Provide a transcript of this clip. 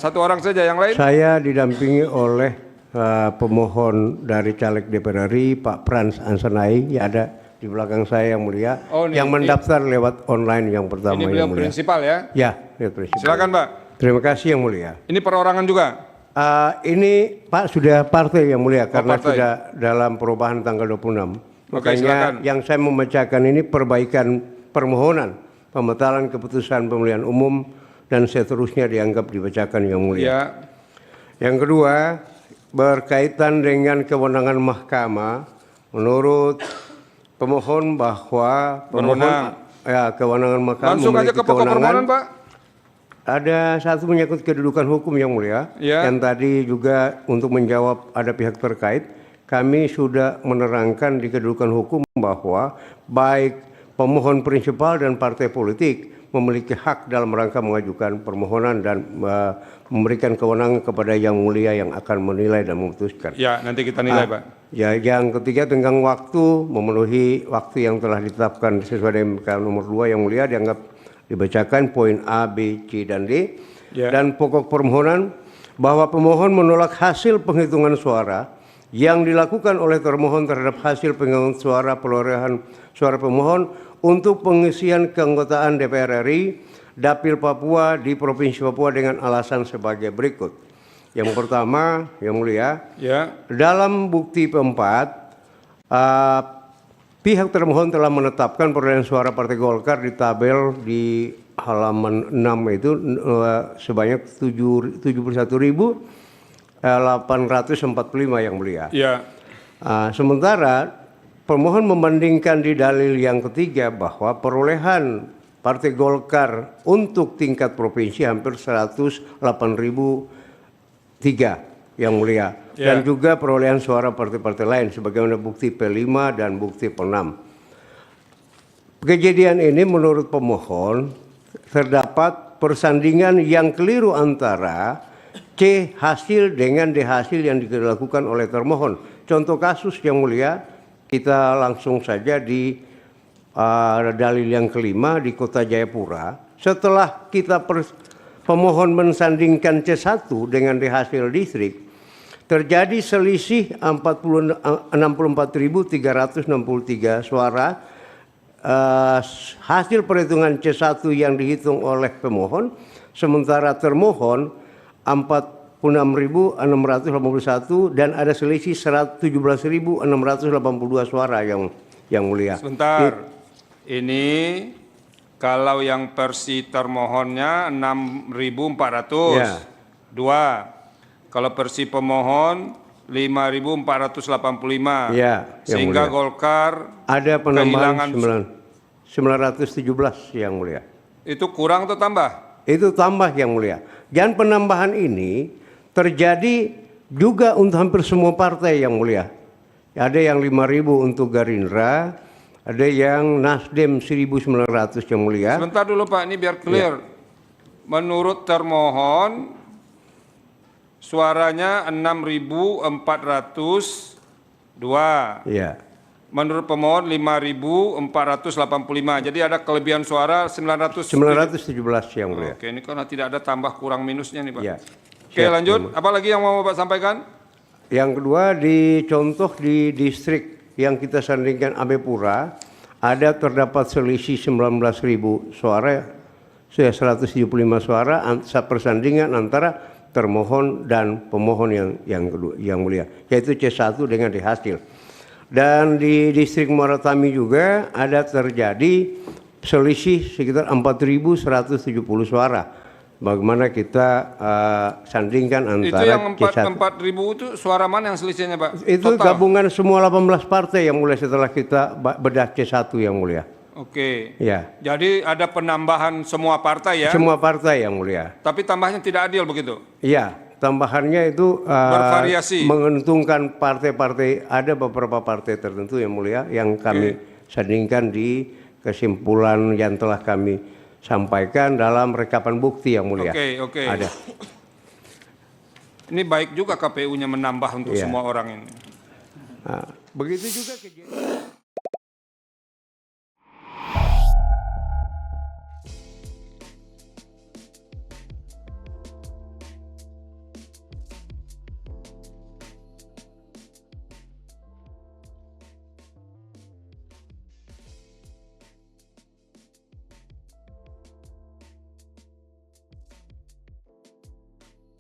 Satu orang saja, yang lain? Saya didampingi oleh pemohon dari caleg DPR RI, Pak Frans Ansanai, yang ada di belakang saya yang mulia, Oh, ini, yang mendaftar lewat online yang pertama Ini beliau yang mulia. prinsipal ya? Ya, prinsipal. Silakan Pak. Terima kasih yang mulia. Ini perorangan juga? Ini Pak sudah partai yang mulia karena partai. sudah dalam perubahan tanggal 26. Oke, Makanya silakan. yang saya membacakan ini perbaikan permohonan pembatalan keputusan pemilihan umum dan seterusnya dianggap dibacakan yang mulia. Ya. Yang kedua, berkaitan dengan kewenangan mahkamah, menurut pemohon bahwa kewenangan mahkamah Langsung aja memiliki ke pokok permohonan Pak. ada satu menyangkut kedudukan hukum yang mulia, Ya. yang tadi juga untuk menjawab ada pihak terkait, kami sudah menerangkan di kedudukan hukum bahwa baik pemohon prinsipal dan partai politik memiliki hak dalam rangka mengajukan permohonan dan memberikan kewenangan kepada yang mulia yang akan menilai dan memutuskan. Ya, nanti kita nilai Pak. Ya, yang ketiga tentang waktu, memenuhi waktu yang telah ditetapkan sesuai dengan PK nomor 2 yang mulia dianggap dibacakan poin A, B, C, dan D. Ya. Dan pokok permohonan bahwa pemohon menolak hasil penghitungan suara yang dilakukan oleh termohon terhadap hasil penghitungan suara perolehan suara pemohon untuk pengisian keanggotaan DPR RI Dapil Papua di Provinsi Papua dengan alasan sebagai berikut. Yang pertama, yang mulia, Ya. dalam bukti keempat, pihak termohon telah menetapkan perolehan suara Partai Golkar di tabel di halaman 6 itu sebanyak 71.845 yang mulia. Ya. Sementara pemohon membandingkan di dalil yang ketiga bahwa perolehan Partai Golkar untuk tingkat provinsi hampir 108.003 yang mulia. Ya. Dan juga perolehan suara partai-partai lain sebagaimana bukti P5 dan bukti P6. Kejadian ini menurut pemohon terdapat persandingan yang keliru antara C hasil dengan D hasil yang dilakukan oleh termohon. Contoh kasus yang mulia, kita langsung saja di dalil yang kelima di Kota Jayapura. Setelah pemohon mensandingkan C1 dengan D hasil distrik, terjadi selisih 64.363 suara. Hasil perhitungan C1 yang dihitung oleh pemohon, sementara termohon 46.681 dan ada selisih 17.682 suara yang mulia. Sebentar. Ini kalau yang versi termohonnya 6.400. Ya. 2. Kalau versi pemohon 5.485. Ya, yang sehingga mulia. Golkar Ada penambahan kehilangan 917 yang mulia. Itu kurang atau tambah? Itu tambah yang mulia. Dan penambahan ini terjadi juga untuk hampir semua partai yang mulia. Ada yang 5.000 untuk Gerindra, ada yang Nasdem 1.900 yang mulia. Sebentar dulu Pak, ini biar clear. Menurut termohon suaranya 6.402. Ya. Menurut pemohon 5.485. Jadi ada kelebihan suara 917 yang mulia. Oke, ini karena tidak ada tambah kurang minusnya nih Pak. Ya. Oke, lanjut. Apa lagi yang mau Bapak sampaikan? Yang kedua, dicontoh di distrik yang kita sandingkan Amepura, ada terdapat selisih 19.000 suara, 175 suara, persandingan antara termohon dan pemohon yang kedua, yang mulia, yaitu C1 dengan D hasil. Dan di distrik Muaratami juga ada terjadi selisih sekitar 4.170 suara. Bagaimana kita sandingkan antara Itu yang C1. 4.000 itu suara mana yang selisihnya Pak? Itu Total? gabungan semua 18 partai yang mulia setelah kita bedah C1 yang mulia. Oke. Ya. Jadi ada penambahan semua partai ya? Semua partai yang mulia. Tapi tambahnya tidak adil begitu? Iya, tambahannya itu Bervariasi. menguntungkan partai-partai, ada beberapa partai tertentu yang mulia yang kami sandingkan di kesimpulan yang telah kami sampaikan dalam rekapan bukti yang mulia. Oke. Ada. Ini baik juga KPU-nya menambah untuk Iya. semua orang ini. Nah, begitu juga kejadian.